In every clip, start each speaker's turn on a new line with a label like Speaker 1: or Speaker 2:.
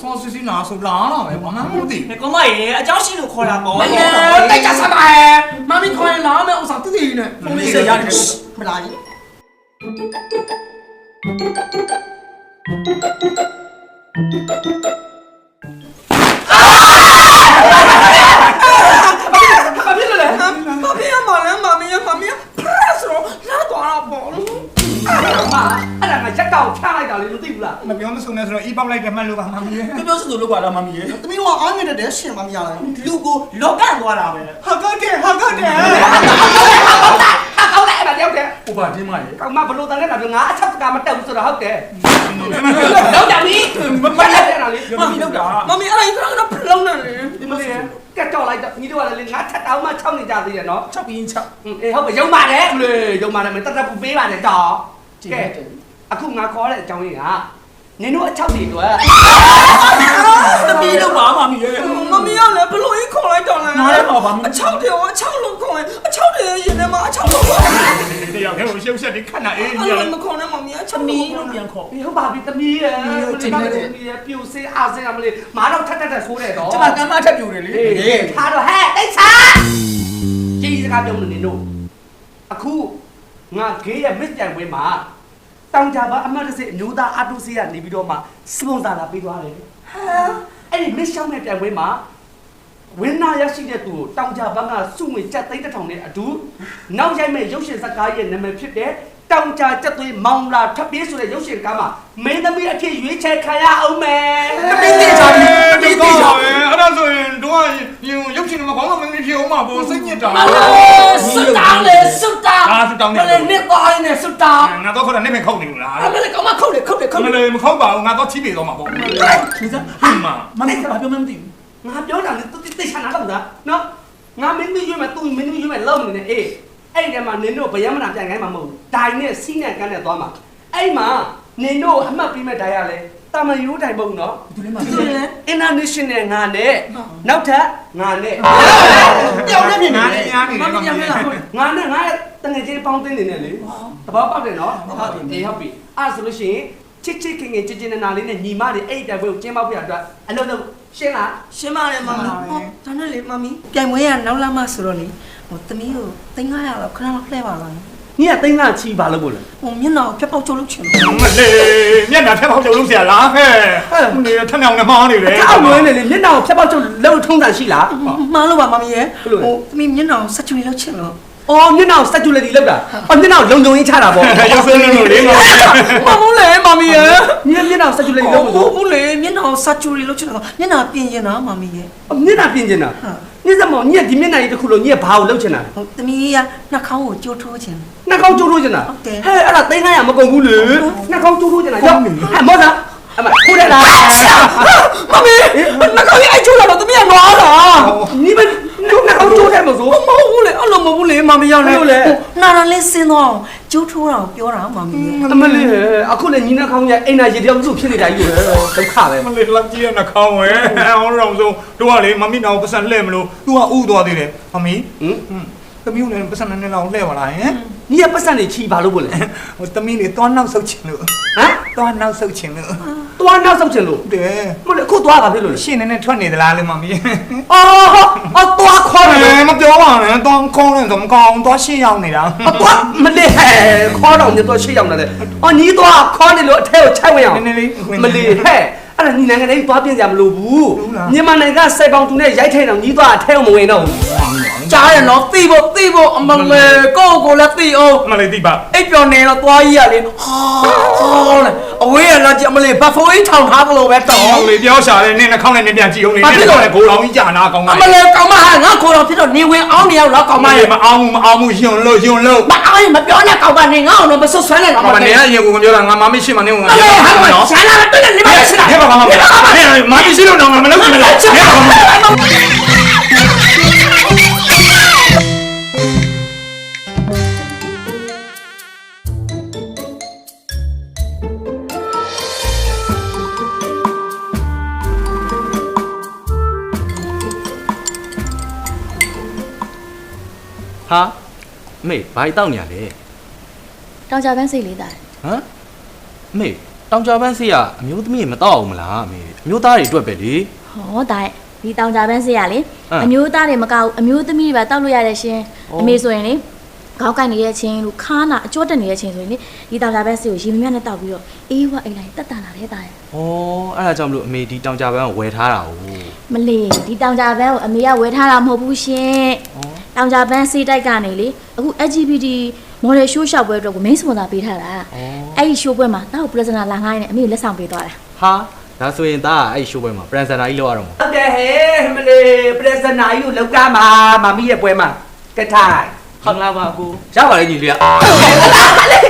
Speaker 1: ဆောစစ်စစ်နာဆိုလာလာပဲဘာမှမသိ
Speaker 2: ကောမရေအเจ้าရှိလို့ခေါ်တာပေါ့
Speaker 3: မင်းတိုက်ကြစမ်းပါဟဲ့မမီခေါ်ရင်လာမယ်ဥစ္စာတိတိနဲ့ဖုန်းလေးဆက်ရတယ်မလားကြီးဘာဖြစ်လဲဘာဖြစ်ရမလဲမမီဖရက်ဆိုလာတော့လာပေါ့လို့အဲ့ဒါငါရက်တောင်ချလိုက်တာလေမသိဘူးလား
Speaker 1: မပြောမစုံနဲ့ဆိုတော့အီးပေါက်လိုက်တယ်မှတ်လို့ပါမမီး
Speaker 3: ပြောစစ်လို့လောက်ပါလားမမီရဲ့သမီးတို့ကအားငယ်တဲ့ရှင်မမီရလား
Speaker 2: လူကိုလောကန့်သွားတာပဲ
Speaker 3: ဟာကတဲ့အဲ့ဒါတယောက်တည်း
Speaker 1: ဥပါတင်းမရေ
Speaker 3: ကောင်မဘလို့တန်နေတာပြောငါအချက်တကမတက်ဘူးဆိုတော့ဟုတ်တယ်
Speaker 2: လောက်ကြပြီ
Speaker 3: မလက်ရတာလေမမီလောက်တာမမီအဲ့ဒါကြီးကတော့ဖလုံးနေလေဒီမလေးကက်တော့လိုက်တော့ညီတို့ကလည်းငါထက်တောင်းမှ6နေကြသေးတယ်နော်
Speaker 1: 6ပြီး6
Speaker 3: အေးဟုတ်ပါရုံပါတယ်မလေးရုံပါတယ်မတတ်တပူပေးပါတယ်တော့ကဲအခုငါခေါ်တဲ့အကြောင်းရင်းကနင်တို့အချောက်တွေတော့တပီးတော့ပါမမီရဲ့မမီကလည်းဘလို့ကြီးခေါ်လိုက်တော့လဲငါလည်းပါအချောက်တွေရောအချောက်လို့ခေါ်ရင်အချောက်တွေရင်ထဲမှာအချောက်လို့ခေါ်တယ်
Speaker 1: တရားခဲကိုရှုပ်ဆက်ဒီခဏအေး
Speaker 3: အဲ့လိုမခေါ်နဲ့မမီအချောက်လို့ပြန်ခေါ်ဟုတ်ပါပြီတမီးရဲ့တမီးရဲ့ပြူစေးအားစေးအမလေးမာတော့ထက်ဆိုးတယ်တော့
Speaker 1: ကျမကမ်းမထက်ပြူတယ်လေ
Speaker 3: ထားတော့ဟဲ့တိတ်ချာကြီးစကားပြောမလို့နင်တို့အခုငါဂေးရဲ့မစ်တိုင်ဝဲမှာတောင်ကြပါအမတ်တစေအမျိုးသားအတုစေးကနေပြီးတော့မှစပွန်ဆာလာပေးသွားတယ်ဟာအဲ့ဒီမစ်ရှောင်းတဲ့တိုင်ဝဲမှာဝင်းနာရရှိတဲ့သူကိုတောင်ကြဘက်ကစုငွေကြက်သိန်းတစ်ထောင်နဲ့အတူနောက်ရိုက်မဲ့ရုပ်ရှင်ဇာတ်ကားရဲ့နာမည်ဖြစ်တဲ့တောင်ကြကြက်သွေးမောင်လာထပ်ပြေးဆိုတဲ့ရုပ်ရှင်ကားမှာမင်းသမီးအဖြစ်ရွေးချယ်ခံရအောင်မယ်တပိတိချာပြီတပိတိချာ
Speaker 1: အဲ့ဒါဆိုရင်တို့ကရုပ်ရှင်မှာဘာမှမသိဖြစ်အောင်မှာပေါ့စိတ်ညစ်တာ
Speaker 3: စွတ်တောင်းလေစွတ်တောင်း
Speaker 1: အာစွတ်တောင်းနေ
Speaker 3: မလေးနှစ်သွားနေစွတ်တောင်း
Speaker 1: ငါတော့ခေါ်တာနေမခုတ်နေဘူးလား
Speaker 3: အမလေးကောင်မခုတ်လေ
Speaker 1: မလေးမခုတ်ပါဘူးငါတော့ချိပေတော့မှာပေါ့
Speaker 3: ရှင်စဟာ
Speaker 1: မ
Speaker 3: မလေးကဘာပြောမှမသိဘူးငါပြောတာလေသူတိတ်ချာနာတော့တာနော်ငါမင်းမရွေးမဲ့သူမင်းမရွေးမဲ့လောက်နေနေအေးအဲ့ဒီမှာနင်တို့ဗယံမနာပြန်ခိုင်းမှာမဟုတ်ဘူးဒိုင်နဲ့စီးနဲ့ကန်းနဲ့သွားမှာအဲ့မှာနင်တို့အမှတ်ပြီးမဲ့ဒိုင်ရလဲတာမယိုးဒိုင်ပုံနော်ဒီလိုမှ international ငါနဲ့နောက်ထပ်ငါနဲ့ပြောင်းနေပြီ
Speaker 1: ငါလည်းရားနေတယ်ကောင်ကြီး
Speaker 3: ငါနဲ့ငါတငယ်ချင်းပေါင်းတင်းနေတယ်လေတဘောပေါက်တယ်နော်ဟုတ်ပြီဟုတ်ပြီအဲ့ဆိုလို့ရှိရင်ချစ်ချစ်ခင်ခင်ချစ်ချစ်နာနာလေးနဲ့ညီမတွေအဲ့တိုင်ပွဲကိုကျင်းပပြအတွက်အလုံးလုံးရှင်းလားရှင်းပါတယ်မမဒါနဲ့လေမမီပြိုင်ပွဲကနောက်လာမှဆိုတော့လေဟိုသမီးကို300လောက်ခဏလောက်လှည့်ပါလားညီက300ချီပါလို့ပို့လဲဟိုမျက်နှာကိုဖြတ်ပေါက်ချုပ်လို့ချင်လို့
Speaker 1: မလေးမျက်နှာထက်ပေါက်ချုပ်လို့ဆရာလားဟဲ့နေထက်မြောင်နဲ့မှားနေတယ်
Speaker 3: အောက်လွဲနေလေမျက်နှာကိုဖြတ်ပေါက်ချုပ်လုံးထုံးတာရှိလား
Speaker 4: မှားလို့ပါမမရဲ့ဟိုသမီးမျက်နှာကိုဆက်ချွေလောက်ချင်လို့
Speaker 3: အော်မျက်နှာကိုစက်ကျူလက်တီလောက်တာအော်မျက်နှာကိုလုံုံရင်းချတာပေါ့
Speaker 1: ရုပ်စင်းလို့လေငါ
Speaker 3: မမလေမမီရဲ့မျက်နှာကိုစက်ကျူလက်တီလောက်
Speaker 4: ဟုတ်ဘူးလေမျက်နှာကိုဆက်ချွေလောက်ချင်တော့မျက်နှာပြင်ကျင်တာမမရဲ့
Speaker 3: မျက်နှာပြင်ကျင်တာညစမောင်ညဒီမျက်နှာကြီးတစ်ခုလုံးညဘာကိုလောက်ချင်တာ
Speaker 4: ဟိုသမီးကနှာခေါင်းကိုကြိုးထိုးချင်
Speaker 3: နှာခေါင်းကျိုးထိုးချင်တာဟဲ့အဲ့ဒါ300မကုန်ဘူးလေနှာခေါင်းကျိုးထိုးချင်တာရောက်ဟဲ့မောတာအမခိုးတယ်လားမမီနှာခေါင်းကြီးအဲ့ကျိုးလာတော့သမီးကနွားတာညီမနှာခေါင်းကျိုးတယ်မဆို
Speaker 4: မဟုတ်ဘူးလေအဲ့လိုမဟုတ်ဘူးလေမမရောက်လေနာနာလေးစင်းတော့ကြိုးထိုးတာကိုပြောတာမမရဲ့
Speaker 3: အမလေးအခုလည်းညီနှာခေါင်းကြီးအိမ်နာရေတယောက်စုဖြစ်နေတာကြီးကိုဒုက္ခပဲ
Speaker 1: မလေးလက်ကြီးရနှခေါင်းဝဲအောင်ရောင်ဆုံးတို့ကလေမမီနောင်ပတ်စံလှဲ့မလို့ तू ကဥသွားသေးတယ်မမီသမီးကလည်းပတ်စံနဲ့လောက်လှဲ့ပါလားဟင်
Speaker 3: ညီကပတ်စံနေချီပါလို့ပို့လေ
Speaker 1: ဟိုသမီးလေးသွားနောက်ဆုတ်ချင်လို့
Speaker 3: ဟမ်
Speaker 1: သွားနောက်ဆုတ်ချင်လို့
Speaker 3: သွားနောက်ဆုတ်ချင်လို့
Speaker 1: တယ်
Speaker 3: မလို့အခုသွားတာဖြစ်လို့လေ
Speaker 1: ရှင်းနေနဲ့ထွက်နေသလားလေမမီ
Speaker 3: အော်သွားခေါ်တယ်
Speaker 1: မပြောပါနဲ့သွားခေါင်းနဲ့တော့မကောင်းသွားရှင်းရောက်နေတာ
Speaker 3: သွားမလေးဟဲ့ခေါ်တော့ညတော့ရှေ့ရောက်နေတယ်အော်ညီသွားခေါ်နေလို့အထဲကိုခြိုက်ဝင်အောင်
Speaker 1: နည်းနည်းလေး
Speaker 3: မလေးဟဲ့အဲ့ဒါညီနိုင်ငံတိုင်းသွားပြင်ကြမလို့ဘူးမြန်မာနိုင်ငံစိုက်ပေါင်သူနဲ့ရိုက်ထိုင်တော့ညီသွားအထဲကိုမဝင်တော့ဘူး
Speaker 4: ကြားရနော်သိဖို့အမလေးကိုလည်းသိအောင်
Speaker 1: မလေးတိပါ
Speaker 4: အိပ်ပျော်နေတော့သွားကြီးရလေဟာလေအဝေးရလာကြမလေးဘတ်ဖိုးကြီးထောင်ထားသလိုပဲတော့
Speaker 1: ဟောလေပြောရှာတယ်နင်းနှခေါင်းနဲ့နင်းပြန်ကြည့်အောင်လေနင်းတော့ကိုလောင်ကြီးကြာနာကောင်းပါ
Speaker 4: အမလေးကောင်မဟာငါခေါ်တော့ဖြစ်တော့နေဝင်အောင်နေရောက်တော့ကောင်မရဲ့
Speaker 1: မအောင်မအောင်ယွန်းလို့
Speaker 4: မအောင်ရင်မပြောနဲ့ကောင်ကနေငါ့အောင်တော့မဆွဆွဲနဲ့တော့
Speaker 1: မနေရရေကိုပြောတာငါမမရှိမနေငါ
Speaker 4: အမေဟာမဆန္ဒနဲ့တွေ့နေပါရှိတာ
Speaker 1: ဟဲ့ပါမမရှိလို့တော့မလုပ်ဘူးလားဟဲ့ပါ
Speaker 2: ဟာမေဘာတောက်နေရလဲ
Speaker 5: တောင်ကြပန်းစိတ်လေးတာ
Speaker 2: ဟမ်မေ
Speaker 4: တောင်ကြပန်းစီကအမျိုးသမီးမတော့အောင်မလားအမေအမျိုးသားတွေအတွက်ပဲလေ
Speaker 5: ဟောဒါဒီတောင်ကြပန်းစေးရလေအမျိုးသားတွေမကောက်အမျိုးသမီးတွေပါတောက်လို့ရတဲ့ရှင်အမေဆိုရင်လေခေါင်းကိုက်နေတဲ့ချင်းလို့ခါနာအကျော်တက်နေတဲ့ချင်းဆိုရင်လေဒီတောင်ကြပန်းစေးကိုရေမမြတ်နဲ့တောက်ပြီးတော့အေးဝအိမ်လိုက်တက်တာလာတဲ့တာရ
Speaker 4: ဩအဲ့ဒါကြောင့်မလို့အမေဒီတောင်ကြပန်းကိုဝယ်ထားတာ哦
Speaker 5: မလီဒီတောင်ကြပန်းကိုအမေကဝယ်ထားတာမဟုတ်ဘူးရှင်တောင်ကြပန်းစေးတိုက်ကနေလေအခု LGBT model show ရှောက်ပွဲအတွက်ကို main sponsor ပေးထားတာအဲ့ဒီ show ပွဲမှာတောက် presenter လာငှားနေအမေလက်ဆောင်ပေးသွားတာ
Speaker 4: ဟာဒါဆိုရင်ဒါအဲ့ရှိုးပွဲမှာ presenter ကြီးလောက်ရတော့မှာ
Speaker 3: ဟုတ်တယ်ဟဲ့မလေးပရက်စနာကြီးကိုလောက်ကမှာမမီးရဲ့ပွဲမှာကထိုင်
Speaker 4: ဟုတ်လားပါကို
Speaker 3: ရပါလေညီလေးက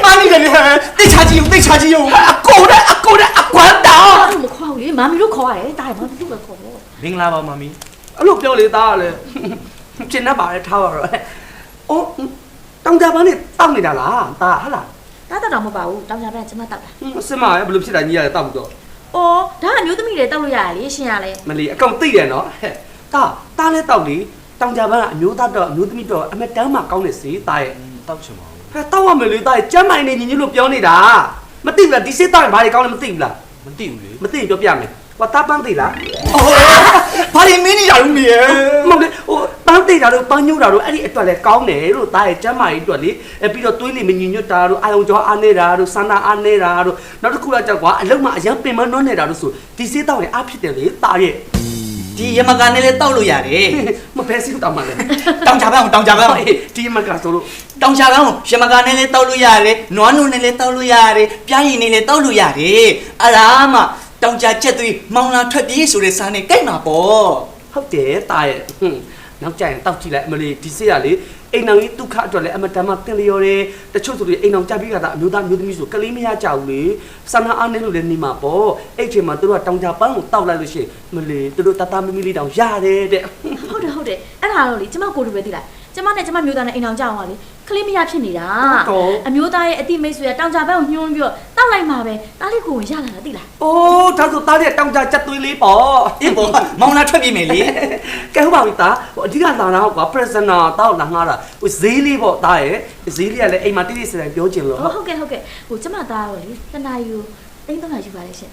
Speaker 2: မမီးကလည်းတိတ်ချာကြည့်ရုံ
Speaker 3: အကိုနဲ့အကွမ်းတောင်
Speaker 5: မခေါ်ဘူးလေမမီတို့ခေါ်ရတယ်တားရမမီတို့ပဲခေါ်တော့
Speaker 4: မင်္ဂလာပါမမီ
Speaker 3: အဲ့လိုပြောလေသားကလည်းကျင်တတ်ပါလေထားပါတော့အော်တောင်ကြပန်းနဲ့တောက်နေတာလားတာဟုတ်လား
Speaker 5: တားတော့မဟုတ်ပါဘူးတောင်ကြပန်းကကျမတောက်တာ
Speaker 3: စင်မရဲ့ဘယ်လိုဖြစ်တာကြီးရတယ်တောက်ပြီးတော့
Speaker 5: အော်ဒါကအမျိုးသမီးတွေတောက်လို့ရတယ်လေရှင်ရလေ
Speaker 3: မလေးအကောင်သိတယ်နော်ဟဲ့တာလဲတောက်လေတောင်ကြပန်းကအမျိုးသားတော့အမျိုးသမီးတော့အမတန်းမှကောင်းနေစေတာရဲ့
Speaker 4: တောက်ချင်ပါဘူး
Speaker 3: ဟဲ့တောက်ရမယ်လေတာရဲ့ကျမ်းမိုင်နေညီလို့ပြောနေတာမသိဘူးလားဒီစစ်တောက်ရင်ဘာတွေကောင်းလဲမသိဘူးလား
Speaker 4: မသိဘူးလေ
Speaker 3: မသိရင်ပြောပြမယ်ဟောတာပန်းသိလား
Speaker 2: ဘာတွေမင်းနေရလို့နေရ
Speaker 3: မဟုတ်လေဟိုပန်းသိတာတို့ပန်းညို့တာတို့အဲ့ဒီအတွက်လဲကောင်းတယ်လို့တာရဲ့ကျမ်းမာရေးအတွက်လေပြီးတော့သွေးလေးမညီညွတ်တာတို့အာယုံကြောအားနေတာတို့ဆန္ဒအားနေတာတို့နောက်တစ်ခုတော့ကြောက်ကွာအလုံးမအရင်ပင်မနှွမ်းနေတာတို့ဆိုဒီစစ်တောက်ရင်အားဖြစ်တယ်လေတာရဲ့
Speaker 2: ဒီရမကန်နဲ့လည်းတောက်လို့ရတယ်
Speaker 3: မဖဲစီတောက်မှလဲ
Speaker 2: တောင်ချပန်း
Speaker 3: ဒီမကဆိုလို့
Speaker 2: တောင်ချပန်းကိုရမကန်နဲ့လည်းတောက်လို့ရတယ်နွားနုနဲ့လည်းတောက်လို့ရတယ်ပြားရည်နဲ့လည်းတောက်လို့ရတယ်အဲ့ဒါမှတောင်ချချက်သွေးမောင်လာထွက်ပြေးဆိုတဲ့စားနဲ့ကြိုက်မှာပေါ့
Speaker 3: ဟုတ်တယ်တာရဲ့နောက်ကြရင်တောက်ကြည့်လိုက်အမလေးဒီစစ်ရလေအိမ်အောင်ကြီးဒုက္ခအတွက်လည်းအမတန်မှတင်လျော်တယ်တချို့ဆိုတွေအိမ်အောင်ကြပြီးကြတာအမျိုးသားမျိုးသမီးဆိုကလေးမရကြဘူးလေဆန္ဒအားနေလို့လည်းနေမှာပေါ့အဲ့ချိန်မှာသူတို့ကတောင်ကြပန်းကိုတောက်လိုက်လို့ရှိရင်မလေးသူတို့တတမမီလေးတောင်ရတယ်တဲ့
Speaker 5: ဟုတ်တယ်အဲ့ဒါတော့လေကျမကိုလူပဲသိလားကျမနဲ့ကျမမျိုးသားနဲ့အိမ်အောင်ကြောက်အောင်ကလေကလေးမရဖြစ်နေတာအမျိုးသားရဲ့အတိမိတ်ဆွေကတောင်ကြပန်းကိုညှိုးပြီးတော့တောက်လိုက်မှာပဲတားလေးကိုရလာတာသိလား
Speaker 3: အိုးဒါဆိုသားရဲ့တောင်ကြချက်သွေးလေးပေါ့
Speaker 2: အေးပေါ့မောင်လာထွက်ပြေးမယ်လေ
Speaker 3: ကဲဟုတ်ပါပြီသားဟိုအဓိကလာတာကွာ presenter တောက်လာငှားတာဟိုဈေးလေးပေါ့သားရဲ့ဈေးလေးကလည်းအိမ်မှာတိတိကျကျပြောချင်လို့
Speaker 5: ဟုတ်ကဲ့ဟိုကျမသားတော့လေတနာယူ300ယူပါလေရှင်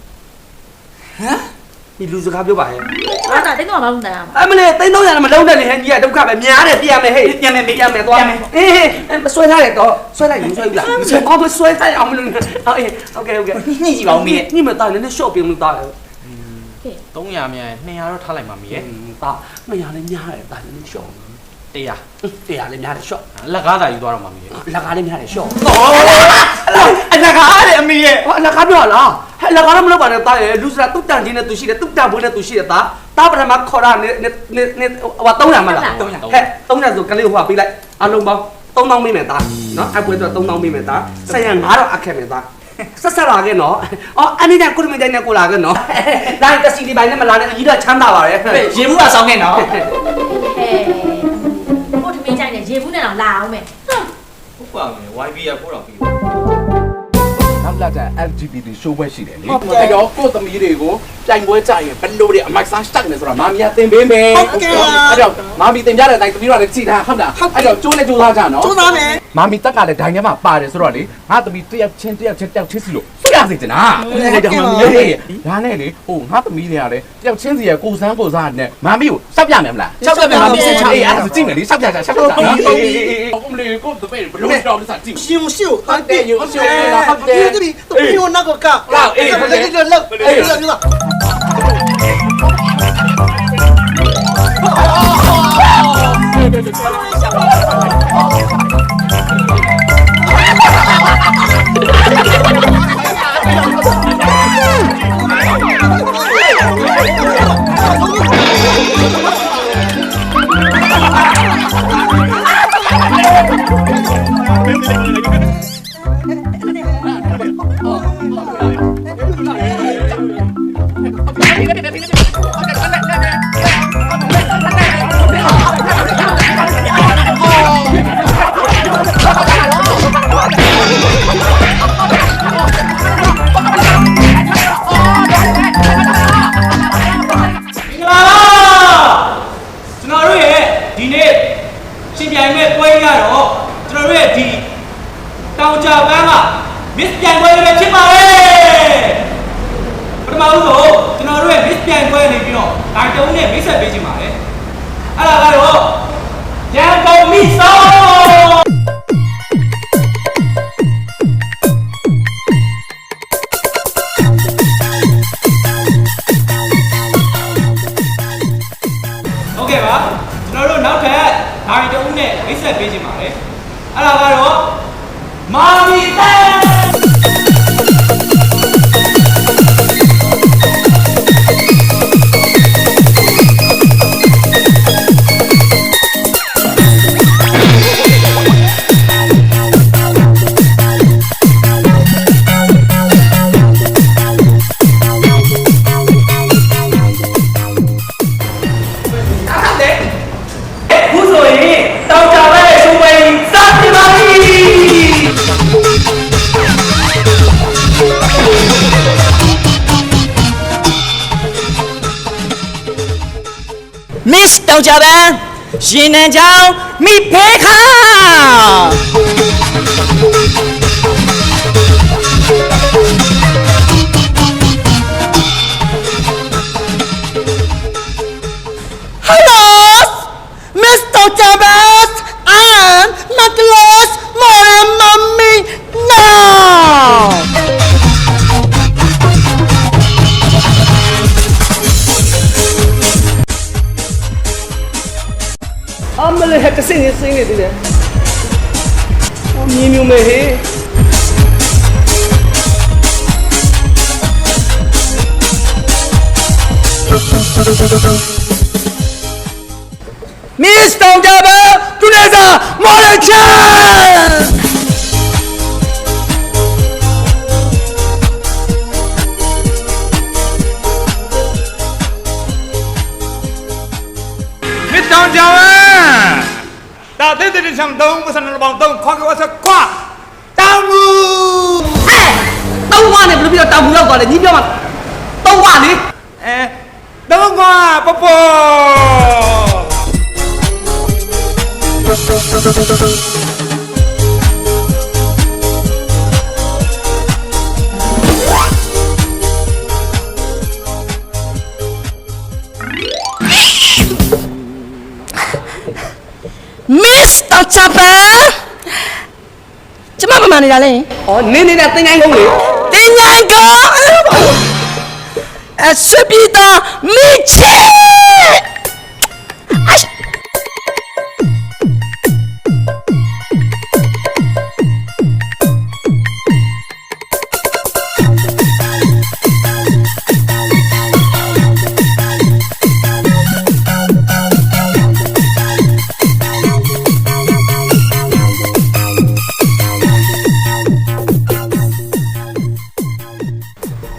Speaker 3: ဒီလူစကားပြောပါရဲ့
Speaker 5: ကျမသား300ဘာလို့တန်ရမှာ
Speaker 3: အမလေး300ရမလုံးနဲ့လေဟဲ့ကြီးကဒုက္ခပဲများတယ်ပြရမယ်ဟဲ့ပြရမယ်သွားမယ်အေးဆွဲထားတယ်တော့ဆွဲလိုက်ရင်ဆွဲပြီလားအော်မဆွဲထားအောင်မလို့အေးโอเค
Speaker 2: ညှိကြည့်ပါဦးမင်း
Speaker 3: ညမသားလည်း short ပြင်လို့သားရဲ့
Speaker 4: 300မြန်200တော့ထားလိုက်ပါမီရဲ့
Speaker 3: သား200လည်းများတယ်သားလည်း short
Speaker 4: 100
Speaker 3: 100လည်းများတယ် short
Speaker 4: လက်ကားသာယူသွားတော့မှာမီရဲ့
Speaker 3: လက်ကားလည်းများတယ် short
Speaker 2: အလကားတဲ့အမေရဲ့
Speaker 3: ဟောလက်ကားပြောလားဟဲ့လက်ကားလည်းမလုပ်ပါနဲ့သားရဲ့လူစရာတုတ်တန်ချင်းနဲ့သူရှိတယ်တုတ်တန်ဘွေးနဲ့သူရှိတယ်သားပထမခေါ်တာနေဟို300မလားဟဲ့300ဆိုကလေးဟိုကပေးလိုက်အလုံးပေါင်း3000မိမယ်သားနော်အပွဲတော့3000မိမယ်သားဆက်ရ9000အခက်မယ်သားဆက်လာခဲ့နော်အော်အနည်းနဲ့ကိုမတိုင်းနဲ့ကိုလာခဲ့နော်ဒါတစီဒီပိုင်းနဲ့မလာနဲ့အကြီးတော့ချမ်းသာပါရဲ့
Speaker 2: ရေဘူးကဆောင်းခဲ့နော်
Speaker 5: ဟဲ့ဟိုထမင်းကြိုင်နဲ့ရေဘူးနဲ့တော့လာအောင်မယ်
Speaker 4: ဟုတ်ပါမယ် YB ရပို့တော့ပြီ
Speaker 6: နောက်လာတဲ့ LGBT show ပွဲရှိတယ်လေအဲ့တော့ကိုယ့်သမီးတွေကိုပြိုင်ပွဲကြရင်ဘယ်လိုတွေအမိုက်စားရှက်နေဆိုတာမာမီယာသင်ပေးမယ်အဲ့တော့မာမီသင်ပြတဲ့အတိုင်းသမီးတို့လည်းကြည်ထားဟုတ်လားအဲ့တော့ကျိုးနဲ့ကျိုးသားကြနော်ကျိုးသားမယ်မာမီတက်ကလည်းဒိုင်ထဲမှာပါတယ်ဆိုတော့လေငါသမီးတယောက်ချင်းစီလို့ဆွရစေချင်တာအဲ့ဒါမာမီရဲ့ဒါနဲ့လေဟိုငါသမီးတွေကလည်းတယောက်ချင်းစီရဲ့ကိုစမ်းနဲ့မာမီကိုစောက်ပြမယ်မလားအေးအဲ့ဒါကြည့်မယ်လေစောက်ပြအေးမလေးကိုတပည့်ဘယ်လိုတော့လဲစကြည့်
Speaker 7: 秀秀，
Speaker 6: ဟုတ်တယ်ယူရှုံးလားဟုတ်တယ်
Speaker 7: 这里都没有那个杠，这个愣，知道。
Speaker 2: ဒီနေ့ရှင်ပြိုင်မဲ့ပွဲရတော့ကျွန်တော်တို့ရဲ့ဒီတောင်ကြပန်းက Miss ပြိုင်ပွဲလေးပဲဖြစ်ပါလေ
Speaker 8: တော်တို့နောက်ထပ်ဒါရီတဦးနဲ့မိတ်ဆက်ပေးခြင်းပါတယ်အဲ့ဒါကတော့မာမီတဲ ခုဆိုရင်တောင်ကြပဲရှုံးပွဲစတင်ပါပြီ
Speaker 2: Miss တောင်ကြပန်းရင်နံချောင်းမိဖေခါ
Speaker 7: Hello, Mr. Jabez. I am Nicholas Moran Mommy now.
Speaker 3: I'm gonna have to sing it today. Oh, me, me,
Speaker 4: Miss တောင်ကြပန်းသူနေစာမော်ရချန်
Speaker 1: မစ်တောင်ကြဝမ်းတာတဲ့တဲ့ချမ်တုံးပစံနဘောင်တုံးခေါ်ကဝဆခွာတောင်မူ
Speaker 3: တောင်းဝါနဲ့ဘယ်လိုပြောတောင်းဘူးရောက်သွားလဲညီပြောမှာတောင်းဝါလေ
Speaker 1: အဲတောင်ကွာပပေါ်
Speaker 7: Mr. Jabez. ကျမမမနေတာလဲ
Speaker 3: ဩနင်းနေတဲ့တင်ငိုင်းကုန်းလေ
Speaker 7: တင်ញိုင်ကအဆွေပြည်သားမိချေ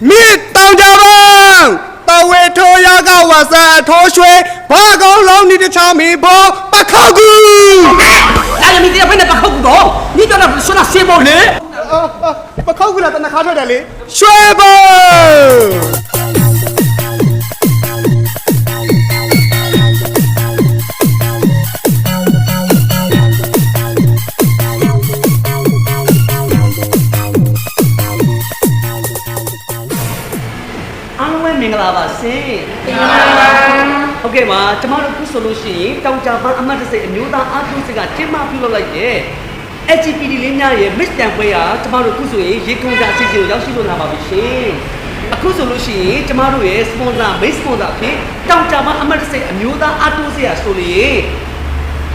Speaker 4: မြစ်တောင်ကြပန်းတဝေထိုးရကဝဆာထိုးရွှေဘာကုန်းလုံးဒီတချောင်းမီဘောပခောက်ကူ
Speaker 3: အဲ့မီတရားဖိနေပခောက်ကူတော့ညီပြောတာဆွမ်းတာဆေးဖို့လေ
Speaker 4: ပခောက်ကူလာတနခါထွက်တယ်လေရွှေဘုံ
Speaker 3: အားလုံးပဲမင်္ဂလာပါရှင်ဟုတ်ကဲ့ပါကျမတို့ခုဆိုလို့ရှိရင်တောင်ကြပန်းအမတ်တစိအမျိုးသားအားထုတ်စစ်ကကျင်းပပြုလုပ်လိုက်တဲ့ LGBT လေးများရဲ့ Miss တန်ပွဲဟာကျမတို့ခုဆိုရင်ရေကုန်ကြအစီအစဉ်ကိုရောက်ရှိလို့လာပါပြီရှင်အခုဆိုလို့ရှိရင်ကျမတို့ရဲ့ sponsor main sponsor အဖြစ်တောင်ကြပန်းအမတ်တစိအမျိုးသားအားထုတ်စစ်ရဆိုလေ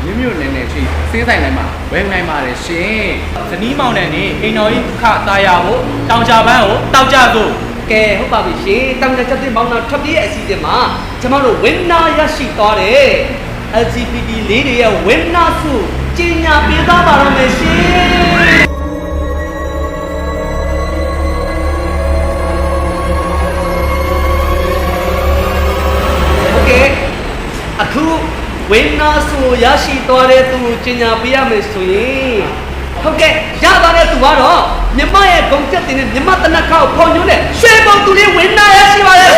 Speaker 6: မြို့နယ်နယ်ရှိစေးဆိုင်တိုင်းမှာဝယ်နိုင်ပါတယ်ရှင်
Speaker 8: ဇနီးမောင်နှံနေအိမ်တော်ကြီးခသားရဖို့တောင်ကြပန်းကိုတောက်ကြဖို့
Speaker 3: ကဲဟုတ်ပါပြီရှင်တောင်ကြချက်တင်ပေါင်းတော့ထွက်ပြေးရဲ့အစီအစဉ်မှာကျမတို့ winner ရရှိသွားတယ် LGBT လေးတွေရဲ့ winner ဆုကြီးညာပေးသွားပါတော့မယ်ရှင်โอเคအခု winner ဆုရရှိသွားတဲ့သူကိုကြီးညာပေးရမယ်ဆိုရင်ဟုတ်ကဲ့ရသွားတဲ့သူကတော့မြမရဲ့ဂုံချက်တင်နဲ့မြမတနခါကိုဖော်ညွှန်းတဲ့ရွှေဘုံသူလေးဝင်နာရရှိပါရဲ့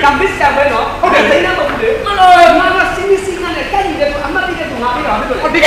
Speaker 3: ကမ္ဘစ်ဆာဘဲနော်ဟုတ်တယ်သိနေတော့ဘူးလေမလို့မမစီမီစီကနေတိုက်နေတဲ့သူအမတ်တိတဲ့သူငါပြီးတော့ဟုတ်တယ်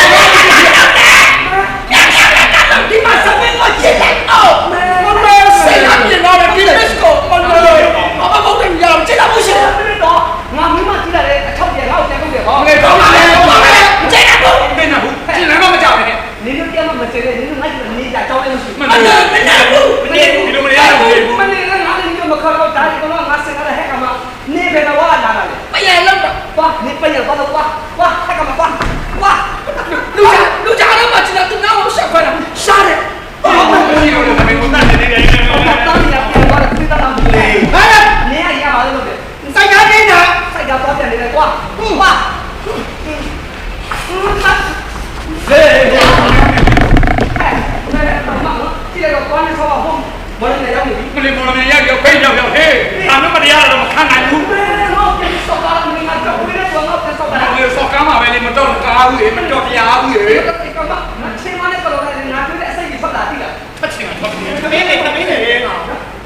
Speaker 1: လေးမော်လမြိုင်ရောက်ရောက်ဖိတ်ရောက်ရောက်ဟေးဒါမျိုးမတရားတော့မခံနိုင်ဘူး
Speaker 3: ဘယ်တော့ပြန်စောက်တာမင်းကတော့ဘယ်တော့ပြန်စောက်တာလဲ
Speaker 1: လေစော်ကားမှာပဲလေမတော်ကားဘူးလေမတော်တရားဘူးလေ
Speaker 3: ဒီကမချင်းမနဲ့ကတော့ငါတို့ရဲ့အစိတ်ကြီးဖတ်တာတိလား
Speaker 1: ဖတ်ချင်တာဖတ်တယ်
Speaker 8: သမီးနေသမီးနေလေငါ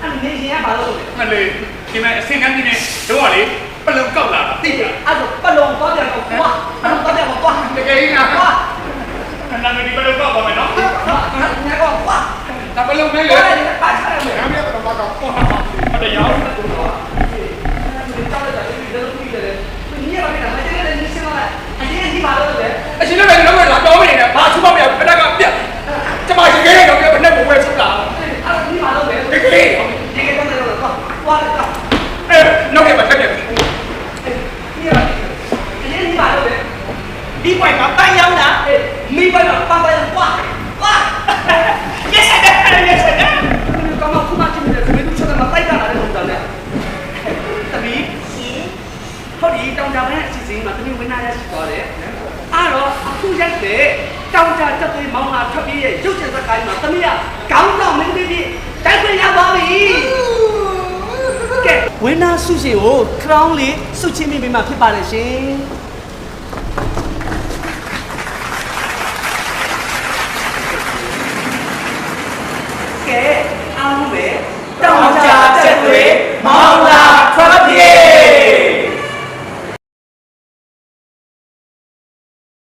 Speaker 3: အဲ့နေရင်ကဘာလို့လဲ
Speaker 1: မလေးဒီမဲ့အစင်ကန်းကြီးနဲ့တော့လေပလုံကောက်လာတာသိလား
Speaker 3: အဲ့ဒါပလုံတော့တယ်တော့ကွာပလုံတော့တယ်ကွာ
Speaker 1: တကယ်ကြီးလား
Speaker 3: ကွာ
Speaker 1: နာမည်ဒီပလုံကောက်ပါမယ်နော်
Speaker 3: ငါကတော့ကွာ
Speaker 1: ဒါပလုံမဲလေ
Speaker 3: အဲ့ဒါပါချရမယ်
Speaker 1: အမေကတော့မကောက်ပေါ့မတရားဘူး
Speaker 3: ကြောက်လိုက်တာဒီလိုပြီးတယ်ဒီနေ့ကလည်းမတည့်တဲ့နေစင်လာအရင်ဒီမှာလို့လေ
Speaker 1: အရှင်လည်းပဲတော့လာတော့မနေနဲ့ဘာချူမမရဘယ်တော့ကပြတ်ကျမရေခဲတော့ပြဘယ်နဲ့ဘဝဆုတာ
Speaker 3: အဲ့ဒီမှာလို့လေ
Speaker 1: တကယ်
Speaker 3: ဒီကတော့လည်းကွာကွာတော့
Speaker 1: အဲနောက်ရပါဆက်ပြတ်
Speaker 3: ဒီဒီမှာလို့လေ
Speaker 8: ဒီပွိုင်မှာတန်းရောက်တာ
Speaker 3: မိဘကပန်းပန်းကွာကွာ
Speaker 8: yes yes yes
Speaker 3: ကမခုမှချင်းတယ်သမီးတို့ချက်မှာတိုက်တာလည်းဟုတ်တယ်သမီးဟုတ်ဒီတောင်ကြပိုင်းအစီအစဉ်မှာသမီးဝင်လာရရှိသွားတယ်အဲ့တော့အခုရက်တဲ့တောင်ကြတက်သွေးမောင်းလာထွက်ပြေးရဲ့ရုပ်ရှင်စကားမှာသမီးကခေါင်းဆောင်မင်းကြီးတိုက်ခွင့်ရပါပြီကဲဝင်းနာဆုရှင်ကိုခရောင်းလေးဆုချင်းမိပေးမှဖြစ်ပါတယ်ရှင်ကဲအားလုံးပဲတောင်ကြတက်သွေးမောင်းလာထွက်ပြေး